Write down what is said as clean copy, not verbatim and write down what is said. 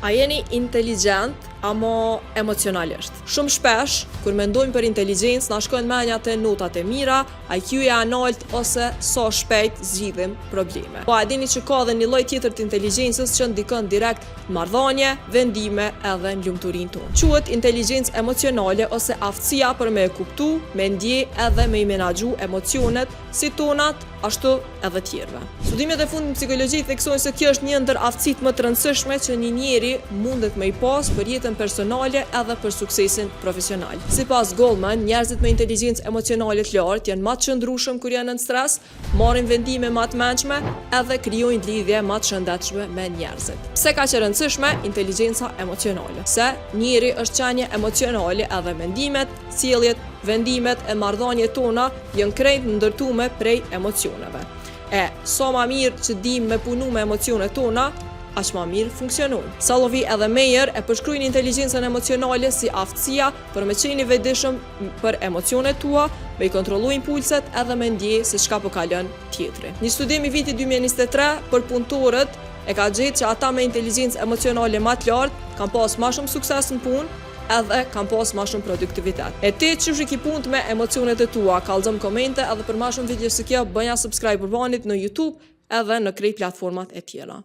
A jeni inteligjent, amo emocionalisht? Shumë shpesh, kur mendojmë për inteligjencë, na shkojnë menja te notat e mira, IQ-ja analt ose sa shpejt zgjidhim probleme. Po a dini që ka edhe një lloj tjetër të inteligjencës që ndikon direkt në marrëdhënie, vendime edhe në lumturinë tonë. Quhet inteligjencë emocionale ose aftësia për me e kuptu, me ndje edhe me i menaxhu emocionet si tonat, ashtu edhe tjerëve. Studimet e fundit në psikologi theksojnë se kjo është një ndër aftësitë më të rëndësishme që një njeri mundet me i pas për jetën personale edhe për suksesin profesional. Sipas Goleman, njerëzit me inteligjencë emocionale të lartë janë më të qëndrueshëm kur janë në stres, marrin vendime më të mençme edhe krijojnë lidhje më të shëndetshme me njerëzit. Pse ka qenë e rëndësishme inteligjenca emocionale? Se njeri është qenie emocionale edhe mendimet, sjelljet, vendimet e marrëdhëniet tona janë krejt ndërtuar prej emocioneve. Sa më mirë që dim me punu me emocionet tona, aq më mirë funksionojnë. Salovey edhe Meyer e përshkruajnë inteligjencën emocionale si aftësia për me qenë i vetëdijshëm për emocionet tua, me i kontrollu impulset edhe me ndje se çka po kalon tjetri. Një studim i vitit 2023 për punëtorët e ka gjetë që ata me inteligjencë emocionale më të lartë kanë pas më shumë sukses në punë edhe kanë pas më shumë produktivitet. E ti çu i punt me emocionet e tua, kallëzom komente edhe për më shumë video si kjo bëja subscribe për banit në YouTube edhe në krejt platformat e tjera.